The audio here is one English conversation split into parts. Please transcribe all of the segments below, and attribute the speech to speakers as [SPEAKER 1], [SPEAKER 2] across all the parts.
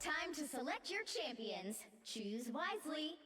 [SPEAKER 1] Time to select your champions. Choose wisely.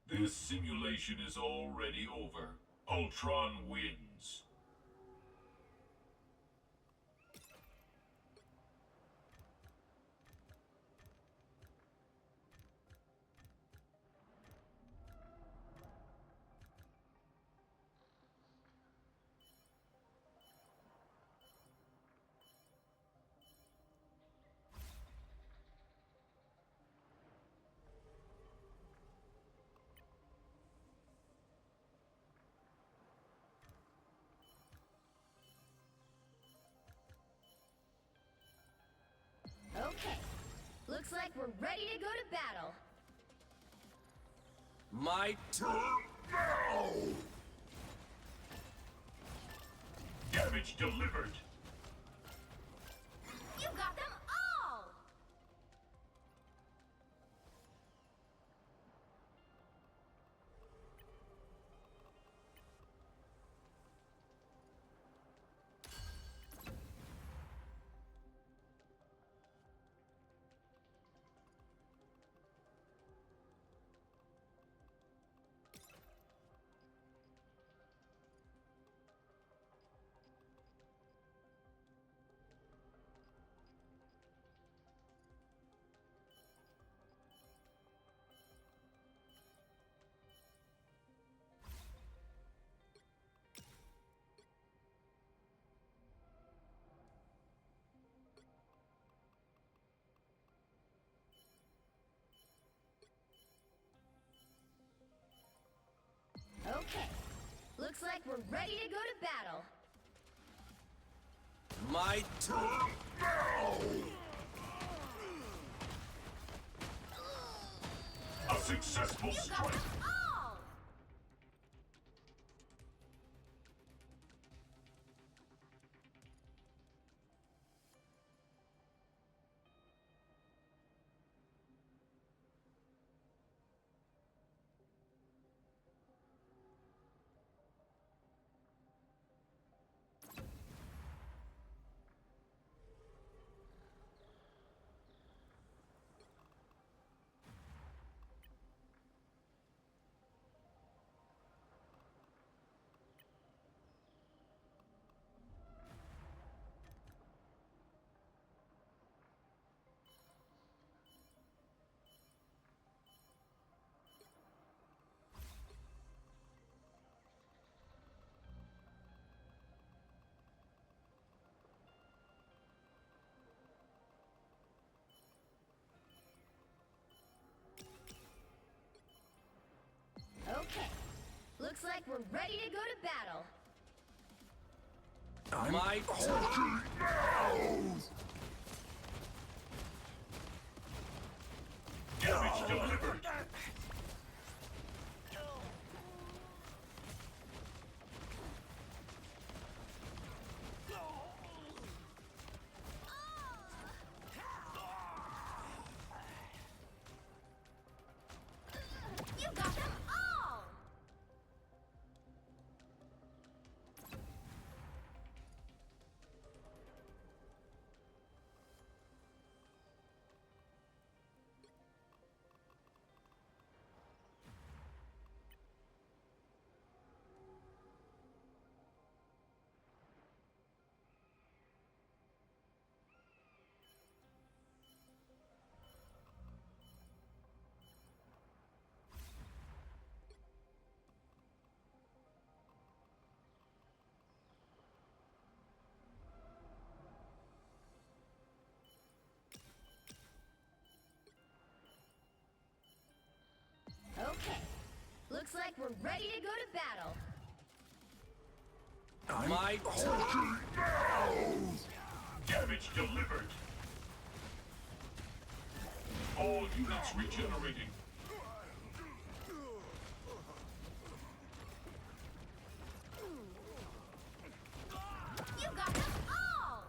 [SPEAKER 2] This simulation is already over. Ultron wins.
[SPEAKER 1] Okay. Looks like we're ready to go to battle.
[SPEAKER 3] My turn now!
[SPEAKER 2] Damage delivered.
[SPEAKER 1] You got them all! Okay. Looks like we're ready to go to battle.
[SPEAKER 3] My turn now!
[SPEAKER 2] A successful
[SPEAKER 1] You got
[SPEAKER 2] strike.
[SPEAKER 1] them all! Okay. Looks like we're ready to go to battle.
[SPEAKER 3] My turn now!
[SPEAKER 2] Damage delivered.
[SPEAKER 1] You got them all! we're ready to go to battle.
[SPEAKER 3] My turn.
[SPEAKER 2] Damage delivered. All units regenerating.
[SPEAKER 1] You got them all!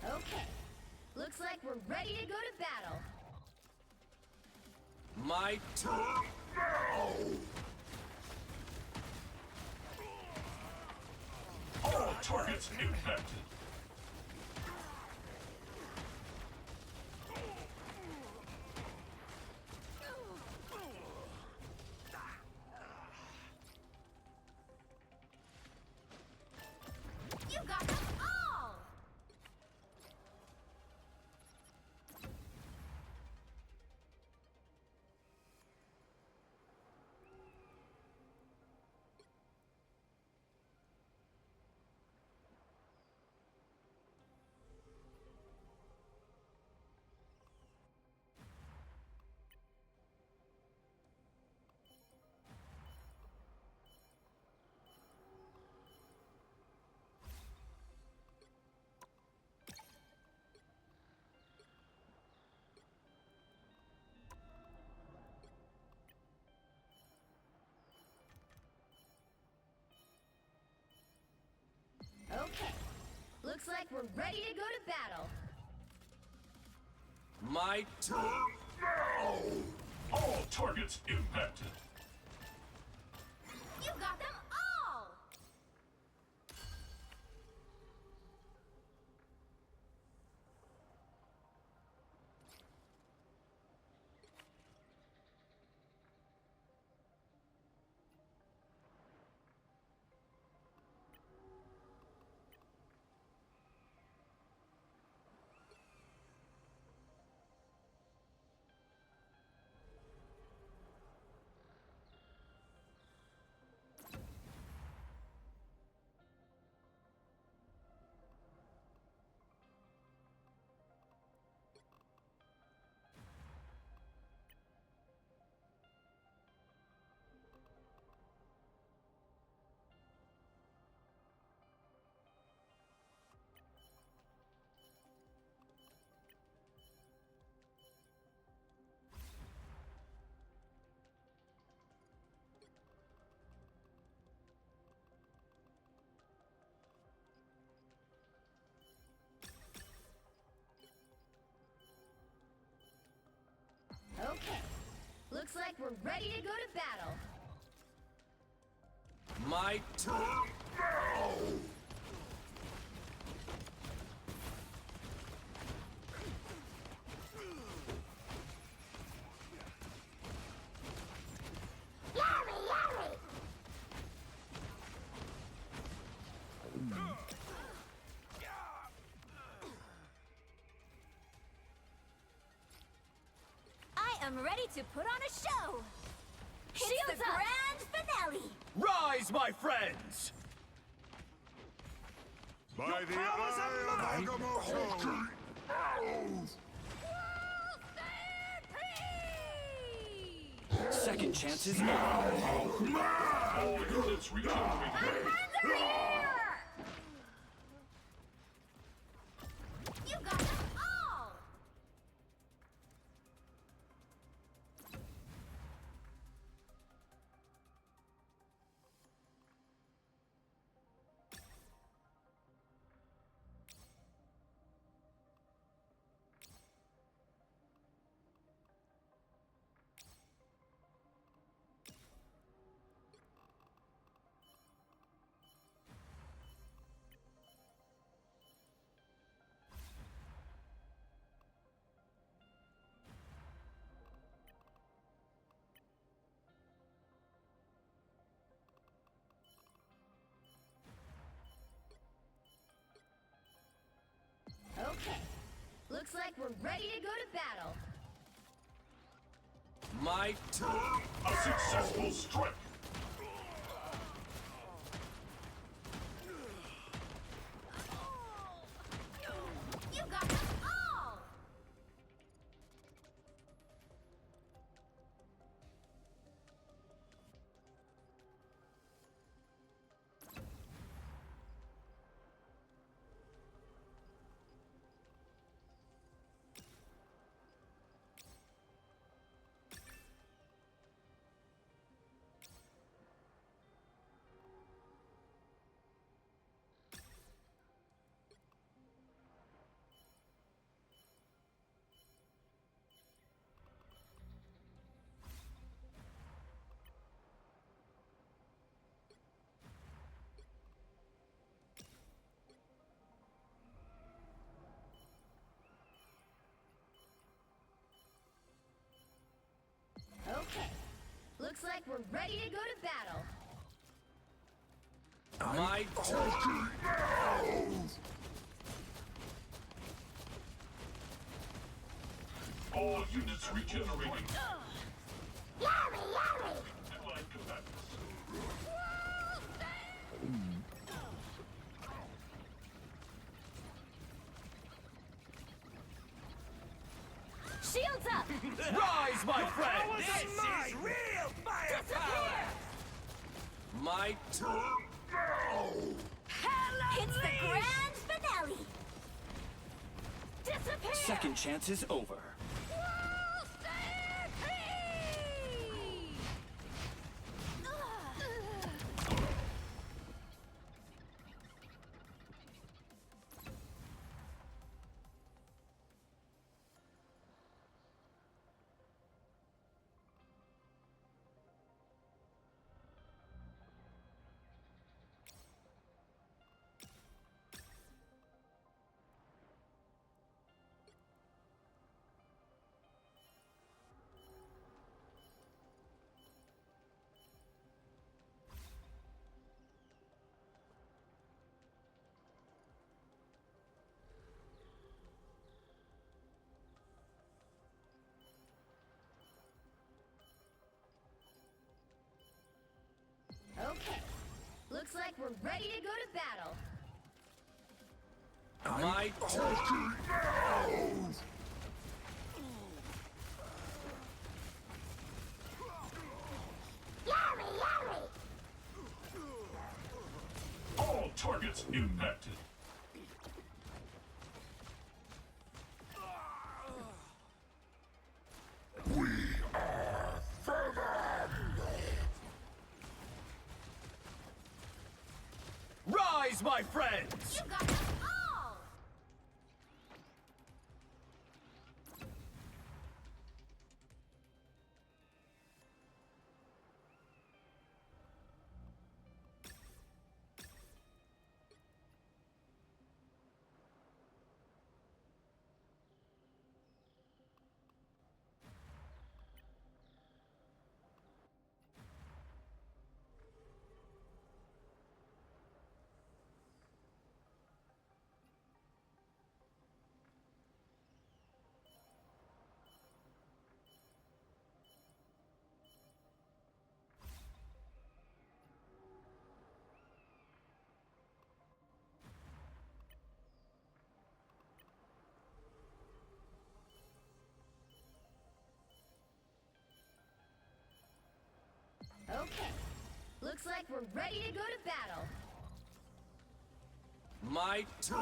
[SPEAKER 1] Okay. Looks like we're ready to go to battle.
[SPEAKER 3] My turn.
[SPEAKER 2] All targets impacted.
[SPEAKER 1] You got them all! Okay. Looks like we're ready to go to battle.
[SPEAKER 3] My turn.
[SPEAKER 2] All targets impacted.
[SPEAKER 1] You got them all! Okay. Looks like we're ready to go to battle.
[SPEAKER 3] My turn.
[SPEAKER 1] I am ready to put on a show. It's
[SPEAKER 4] Shields
[SPEAKER 1] the
[SPEAKER 4] up!
[SPEAKER 1] grand finale.
[SPEAKER 5] Rise, my friends!
[SPEAKER 6] By the eye of Agamotto!
[SPEAKER 5] Second chances over.
[SPEAKER 2] All units regenerating.
[SPEAKER 1] You got them all! Looks like we're ready to go to battle.
[SPEAKER 3] My turn.
[SPEAKER 2] A successful strike.
[SPEAKER 1] You got them all! Okay. Looks like we're ready to go to battle.
[SPEAKER 3] My turn.
[SPEAKER 2] All units regenerating. Allied combatants.
[SPEAKER 1] Shields up!
[SPEAKER 5] Rise, my friends!
[SPEAKER 6] This is real firepower!
[SPEAKER 3] My turn.
[SPEAKER 1] It's the grand finale! Disappear!
[SPEAKER 5] Second chance is over.
[SPEAKER 1] Okay. Looks like we're ready to go to battle.
[SPEAKER 3] My turn.
[SPEAKER 2] All targets impacted.
[SPEAKER 5] Rise, my friends!
[SPEAKER 1] You got them all! Okay. Looks like we're ready to go to battle.
[SPEAKER 3] My turn.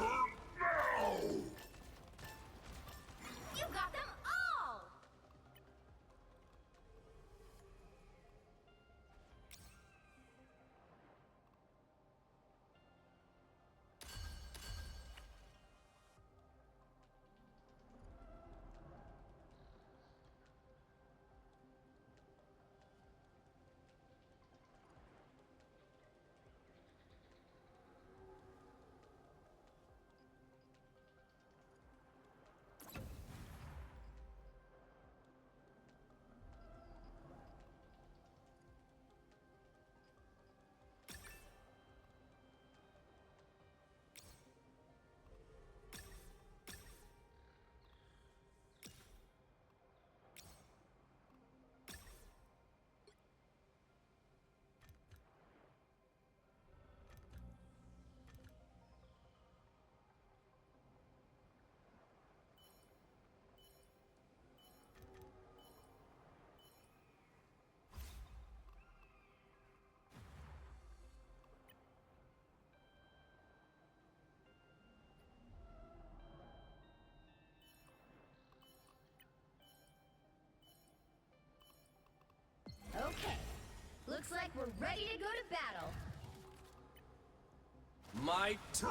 [SPEAKER 1] You got them all! ready to go to battle.
[SPEAKER 3] My turn.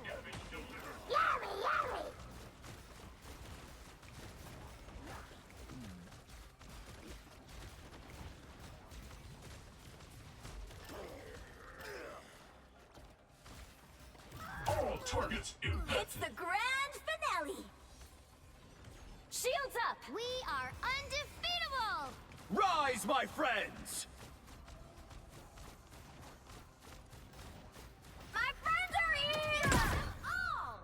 [SPEAKER 2] Damage delivered. All targets
[SPEAKER 1] It's
[SPEAKER 2] impacted.
[SPEAKER 1] the grand finale. Shields up. We are undefeatable.
[SPEAKER 5] Rise, my friends!
[SPEAKER 1] My friends are here. Oh.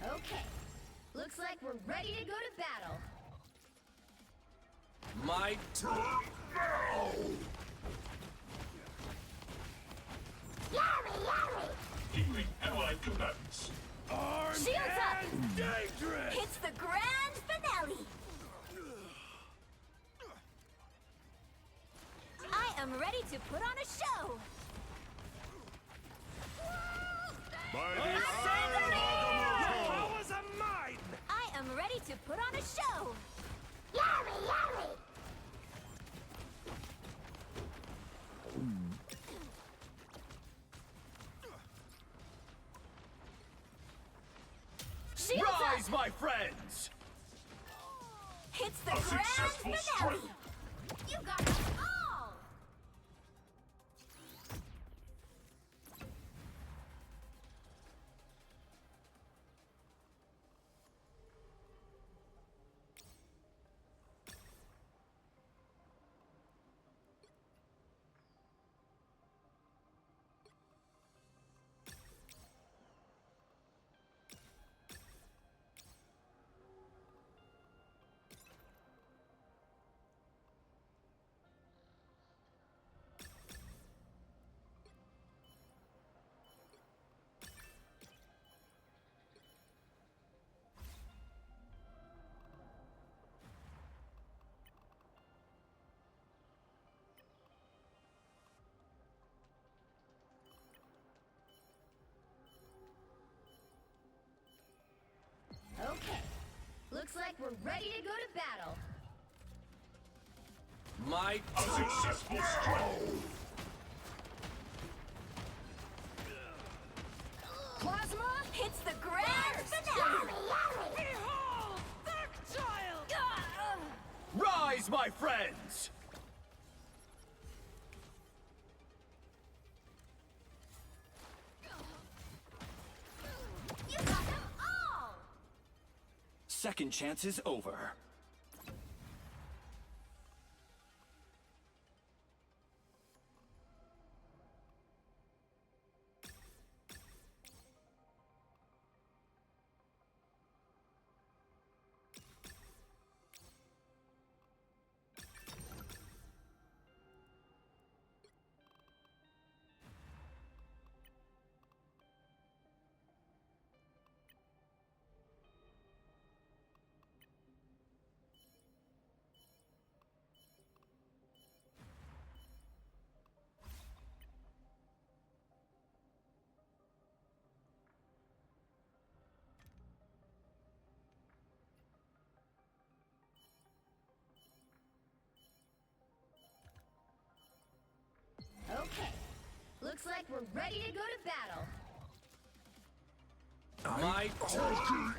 [SPEAKER 1] Okay. Looks like we're ready to go to battle.
[SPEAKER 3] My turn.
[SPEAKER 2] Healing allied combatants.
[SPEAKER 1] Shields up.
[SPEAKER 3] Dangerous!
[SPEAKER 1] It's the grand finale. I am ready to put on a show.
[SPEAKER 6] By the eye of Agamotto!
[SPEAKER 3] Powers are mine!
[SPEAKER 1] I am ready to put on a show. Shields
[SPEAKER 5] Rise,
[SPEAKER 1] up.
[SPEAKER 5] my friends!
[SPEAKER 1] It's the
[SPEAKER 2] A
[SPEAKER 1] grand
[SPEAKER 2] successful
[SPEAKER 1] finale.
[SPEAKER 2] strike.
[SPEAKER 1] You got them all. Okay. Looks like we're ready to go to battle.
[SPEAKER 3] My
[SPEAKER 2] A successful strike.
[SPEAKER 1] Plasma hits the grand finale. Behold, the child.
[SPEAKER 5] Rise, my friends!
[SPEAKER 1] You got them all.
[SPEAKER 5] Second chance is over.
[SPEAKER 1] Okay. Looks like we're ready to go to battle.
[SPEAKER 3] My turn.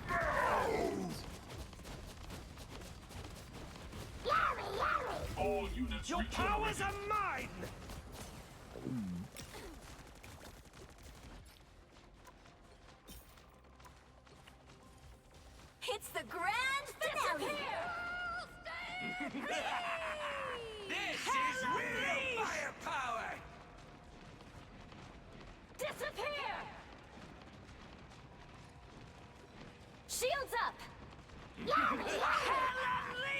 [SPEAKER 2] All units
[SPEAKER 3] Your powers
[SPEAKER 2] regenerating.
[SPEAKER 3] are mine! This is real firepower!
[SPEAKER 1] Disappear! Shields up!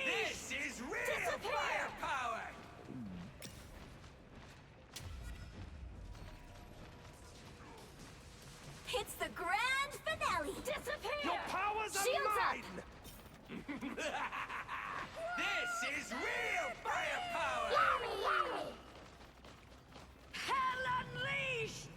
[SPEAKER 3] This is real
[SPEAKER 1] Disappear!
[SPEAKER 3] firepower!
[SPEAKER 1] It's the grand finale! Disappear!
[SPEAKER 3] Your powers are
[SPEAKER 1] Shields
[SPEAKER 3] mine!
[SPEAKER 1] up!
[SPEAKER 3] This is real firepower! Hell unleashed!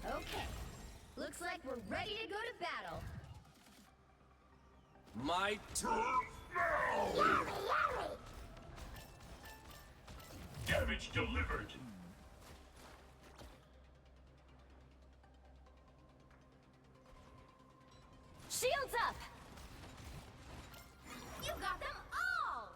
[SPEAKER 1] Okay. Looks like we're ready to go to battle.
[SPEAKER 3] My turn!
[SPEAKER 2] Damage delivered.
[SPEAKER 1] Shields up! You got them all!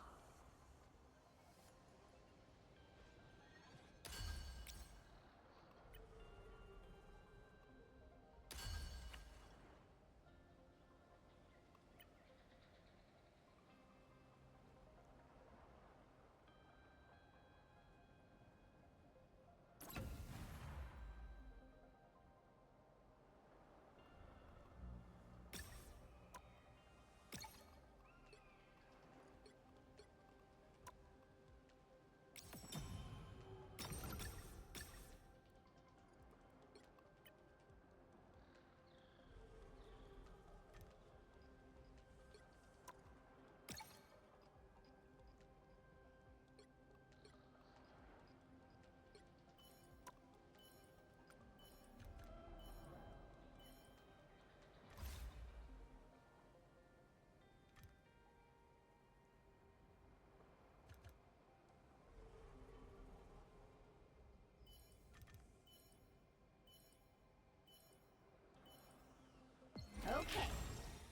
[SPEAKER 1] Okay.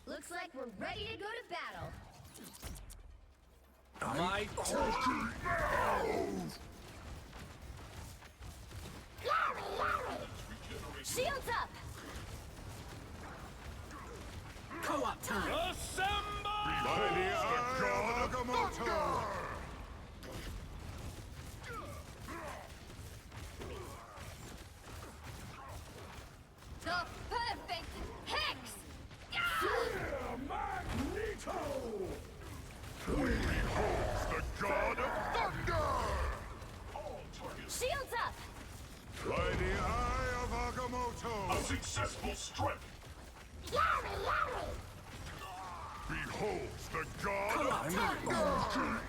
[SPEAKER 1] Looks like we're ready to go to battle.
[SPEAKER 3] My turn!
[SPEAKER 1] Shields up!
[SPEAKER 3] Co-op time! Assemble!
[SPEAKER 6] By the eye of Agamotto!
[SPEAKER 1] The perfect hex!
[SPEAKER 3] Magneto!
[SPEAKER 6] The god of thunder!
[SPEAKER 2] All targets.
[SPEAKER 1] Shields up!
[SPEAKER 6] By the eye of Agamotto!
[SPEAKER 2] A successful strike.
[SPEAKER 6] Beholds the god of thunder!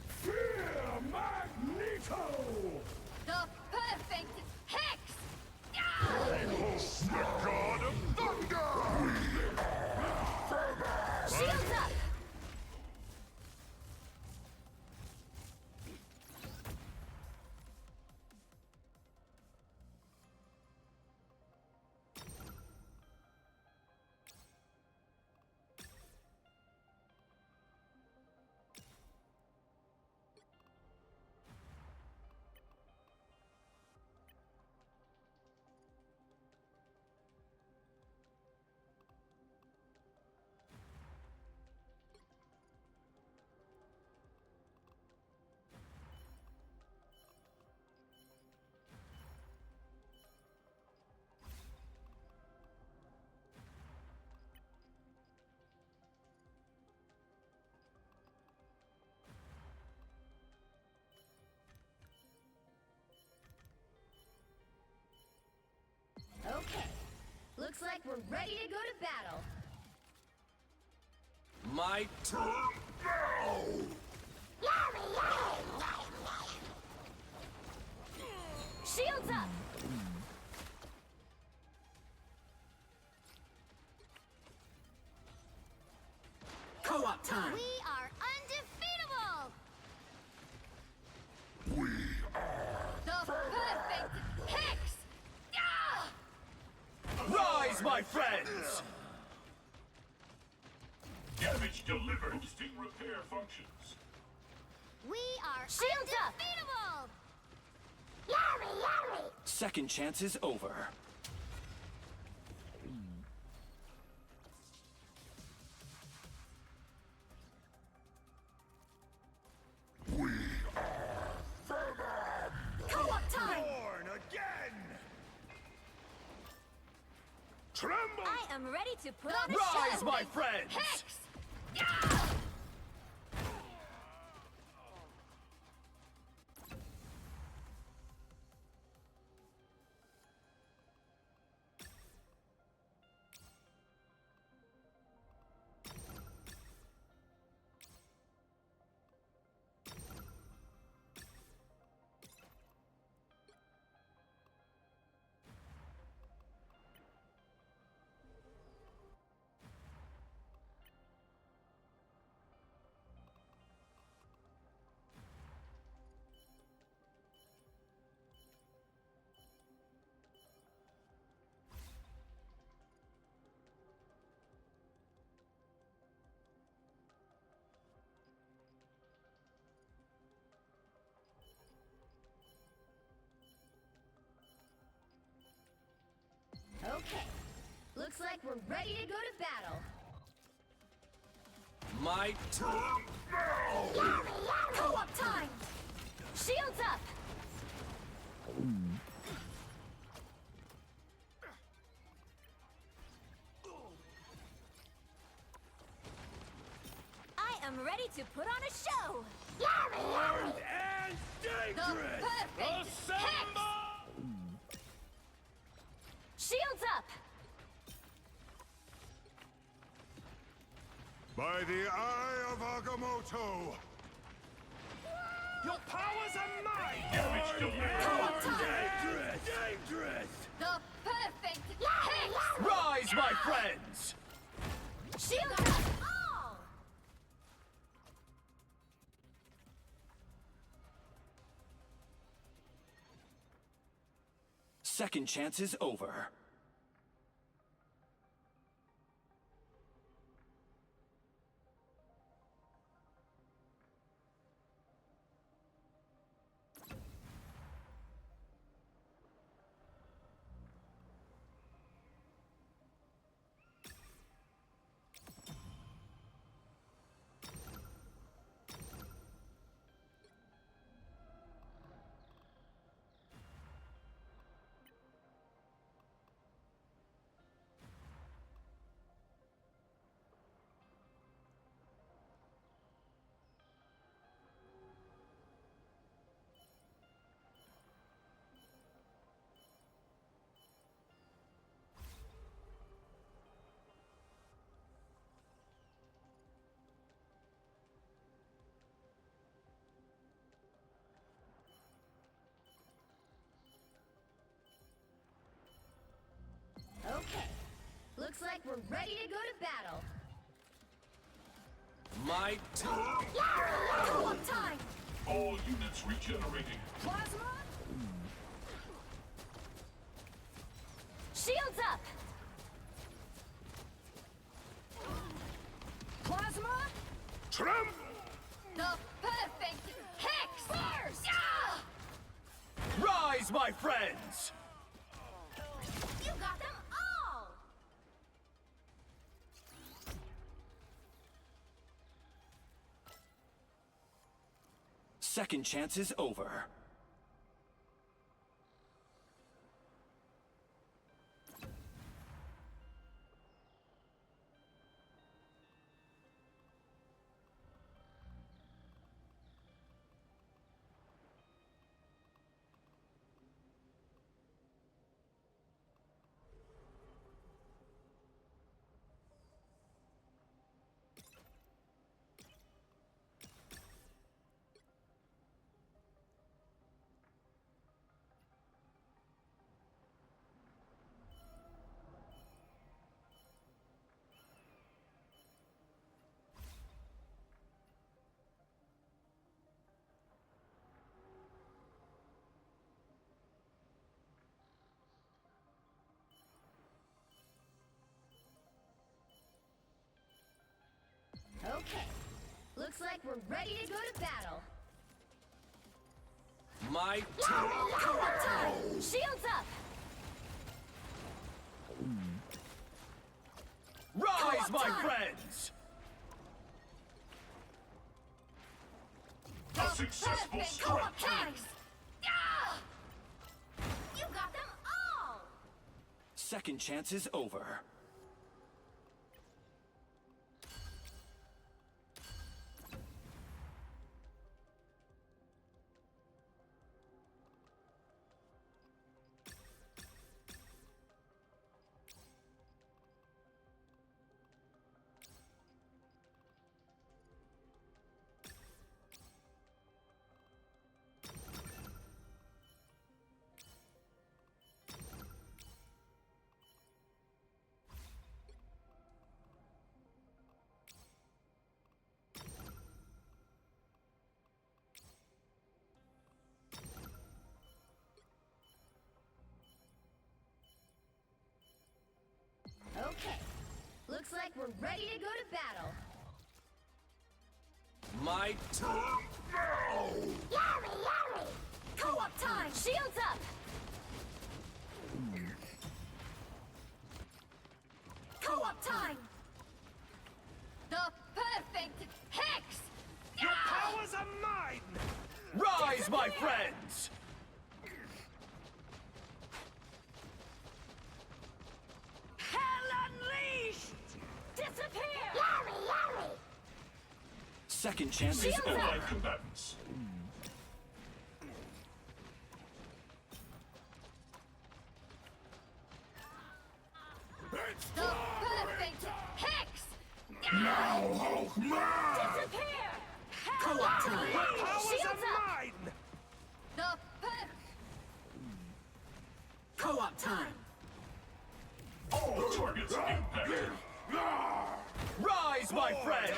[SPEAKER 3] Fear Magneto!
[SPEAKER 1] The perfect hex!
[SPEAKER 6] Beholds the god of thunder!
[SPEAKER 1] Shields up! we're ready to go to battle.
[SPEAKER 5] My turn.
[SPEAKER 1] Shields up!
[SPEAKER 4] Co-op time.
[SPEAKER 1] We are undefeatable!
[SPEAKER 6] We
[SPEAKER 1] The perfect Hex! Yeah!
[SPEAKER 5] Rise, my friends!
[SPEAKER 2] Damage delivered. Boosting repair functions.
[SPEAKER 1] We are Shields undefeatable!
[SPEAKER 5] Second chance is over.
[SPEAKER 1] Co-op time!
[SPEAKER 3] Born again! Tremble!
[SPEAKER 1] I am ready to put on a
[SPEAKER 5] Rise,
[SPEAKER 1] show!
[SPEAKER 5] my friends!
[SPEAKER 1] Hex! Yeah! Okay. Looks like we're ready to go to battle.
[SPEAKER 5] My turn.
[SPEAKER 1] Co-op time! Shields up! I am ready to put on a show!
[SPEAKER 3] Armed and
[SPEAKER 1] The
[SPEAKER 3] dangerous!
[SPEAKER 1] perfect
[SPEAKER 3] Assemble!
[SPEAKER 1] Shields up!
[SPEAKER 6] by the eye of Agamotto.
[SPEAKER 3] Your powers are mine!
[SPEAKER 2] Damage delivered.
[SPEAKER 1] Co-op time!
[SPEAKER 3] Dangerous! Dangerous!
[SPEAKER 1] The perfect Hex!
[SPEAKER 5] Rise, my friends!
[SPEAKER 1] Shields up! All!
[SPEAKER 5] Second chance is over.
[SPEAKER 1] Okay. Looks like we're ready to go to battle.
[SPEAKER 5] My turn.
[SPEAKER 1] Co-op time!
[SPEAKER 2] All units regenerating.
[SPEAKER 1] Plasma! Shields up! Plasma!
[SPEAKER 3] Tremble!
[SPEAKER 1] The perfect Hex! Burst! Yeah!
[SPEAKER 5] Rise, my friends!
[SPEAKER 1] You got them all!
[SPEAKER 5] Second chance is over.
[SPEAKER 1] Looks like we're ready to go to battle.
[SPEAKER 5] My turn.
[SPEAKER 1] Co-op time! Shields up!
[SPEAKER 5] Rise, my
[SPEAKER 1] time.
[SPEAKER 5] friends!
[SPEAKER 2] A successful
[SPEAKER 1] Perfect
[SPEAKER 2] strike.
[SPEAKER 1] co-op time! Ah! You got them all!
[SPEAKER 5] Second chance is over.
[SPEAKER 1] Okay. Looks like we're ready to go to battle.
[SPEAKER 5] My turn.
[SPEAKER 1] Co-op time! Shields up! Co-op time! The perfect hex!
[SPEAKER 3] Your powers are mine!
[SPEAKER 5] Rise, my friends!
[SPEAKER 1] Hell unleashed! Disappear!
[SPEAKER 5] Second chance is
[SPEAKER 1] Shields
[SPEAKER 5] over.
[SPEAKER 1] up.
[SPEAKER 2] Allied combatants.
[SPEAKER 1] The perfect hex!
[SPEAKER 6] Now, Hulkman!
[SPEAKER 1] Disappear!
[SPEAKER 4] Co-op time.
[SPEAKER 3] Powers
[SPEAKER 1] Shields
[SPEAKER 3] are
[SPEAKER 1] up!
[SPEAKER 3] mine!
[SPEAKER 1] The perfect...
[SPEAKER 4] Co-op time.
[SPEAKER 2] All targets impacted.
[SPEAKER 5] Rise, my friends!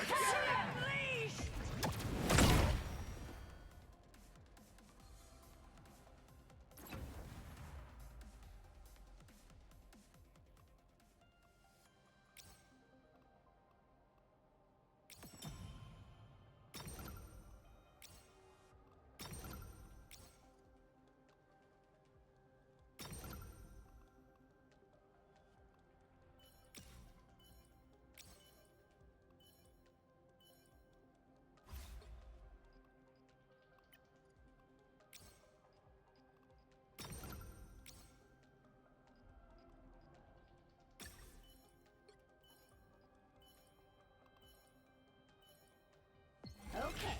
[SPEAKER 1] Okay.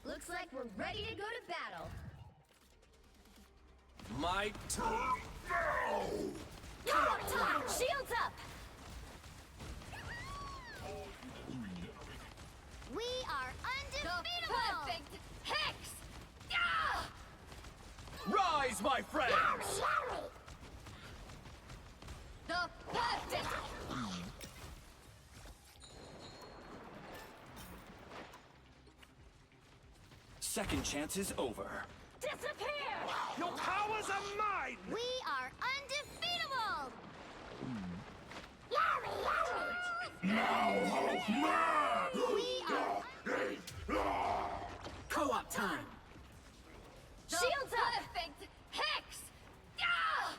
[SPEAKER 1] Looks like we're ready to go to battle.
[SPEAKER 5] My turn.
[SPEAKER 1] Co-op time! Shields up! We are undefeatable! The perfect hex! Ah!
[SPEAKER 5] Rise, my friends!
[SPEAKER 1] The perfect...
[SPEAKER 5] Second chance is over.
[SPEAKER 1] Disappear!
[SPEAKER 3] Your powers are mine!
[SPEAKER 1] We are undefeatable!
[SPEAKER 6] Now, Hulkman!
[SPEAKER 1] We are...
[SPEAKER 4] Co-op time.
[SPEAKER 1] Shields up! Perfect hex! Ah!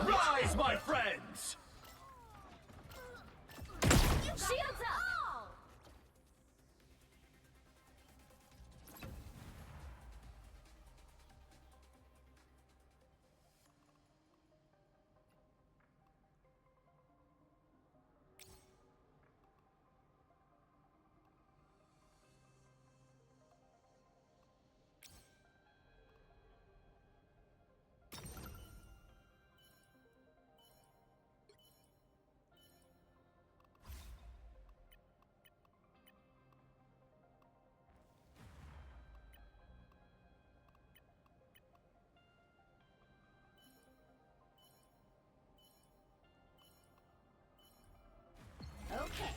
[SPEAKER 5] Rise, my friends!
[SPEAKER 1] Shields up! Okay.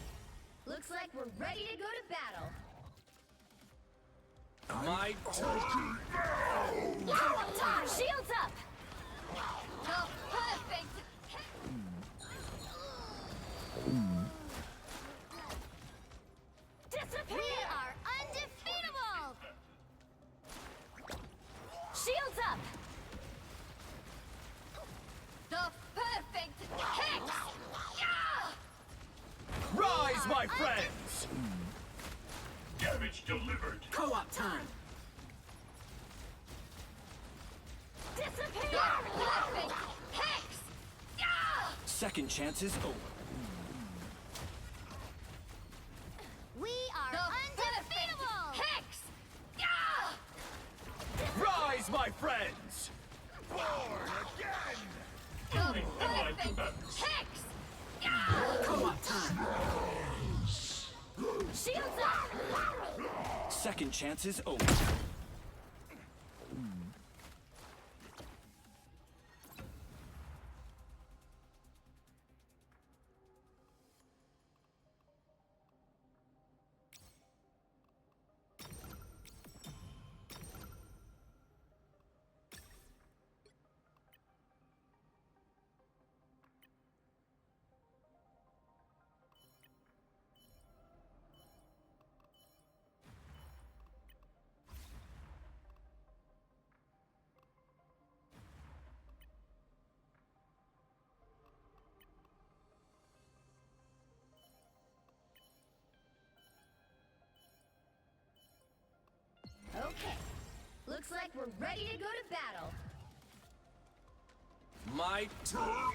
[SPEAKER 1] Looks like we're ready to go to battle.
[SPEAKER 5] My turn.
[SPEAKER 1] Co-op time! Shields up! The perfect... Disappear! We are
[SPEAKER 2] Package delivered.
[SPEAKER 4] Co-op time.
[SPEAKER 1] Disappear! Perfect! Hex! Yeah!
[SPEAKER 5] Second chance is over.
[SPEAKER 1] We are undefeatable! Hex! Yeah!
[SPEAKER 5] Rise, my friends!
[SPEAKER 3] Born again!
[SPEAKER 2] Building allied
[SPEAKER 1] Perfect!
[SPEAKER 2] combatants.
[SPEAKER 1] Hex! Yeah!
[SPEAKER 4] Co-op time.
[SPEAKER 1] Shields up!
[SPEAKER 5] Second chance is over.
[SPEAKER 1] Okay. Looks like we're ready to go to battle.
[SPEAKER 5] My turn.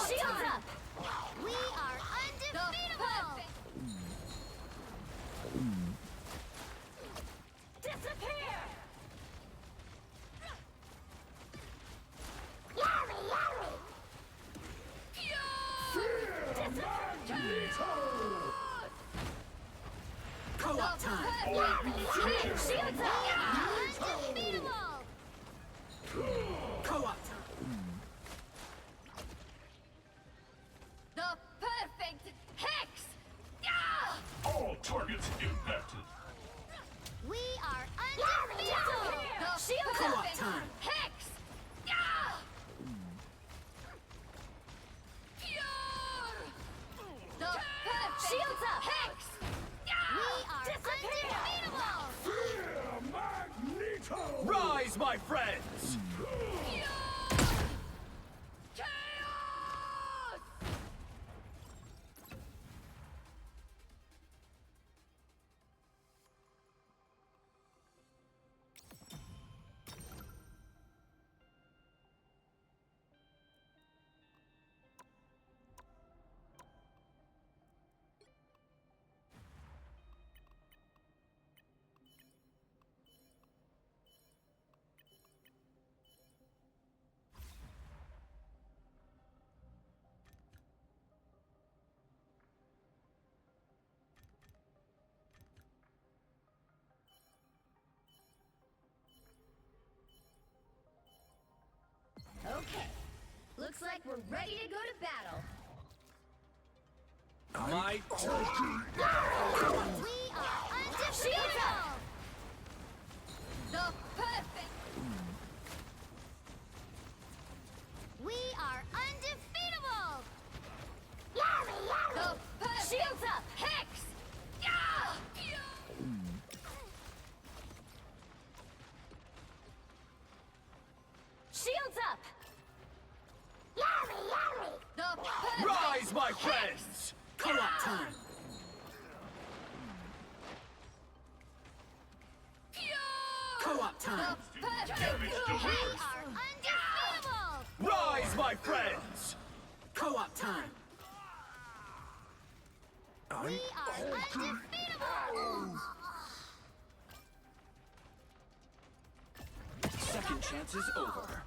[SPEAKER 1] Shields up! We are undefeatable! Disappear!
[SPEAKER 4] Co-op time.
[SPEAKER 1] Shields up! Undefeatable!
[SPEAKER 4] Co-op time.
[SPEAKER 1] The perfect hex!
[SPEAKER 2] All targets impacted.
[SPEAKER 1] We are undefeatable! The shield
[SPEAKER 4] Co-op
[SPEAKER 1] perfect
[SPEAKER 4] time.
[SPEAKER 1] hex! The perfect shields up! Hex! We are undefeatable!
[SPEAKER 5] Rise, my friends!
[SPEAKER 1] Chaos! Okay. Looks like we're ready to go to battle.
[SPEAKER 5] My turn.
[SPEAKER 1] We are undefeatable! The perfect... We are undefeatable! The perfect... Shields up! Hex! Shields up! The perfect...
[SPEAKER 5] Rise, my friends!
[SPEAKER 4] Co-op time. Co-op time.
[SPEAKER 2] Damage delivered.
[SPEAKER 1] are undefeatable!
[SPEAKER 5] Rise, my friends!
[SPEAKER 4] Co-op time.
[SPEAKER 1] We are undefeatable!
[SPEAKER 5] Second chance is over.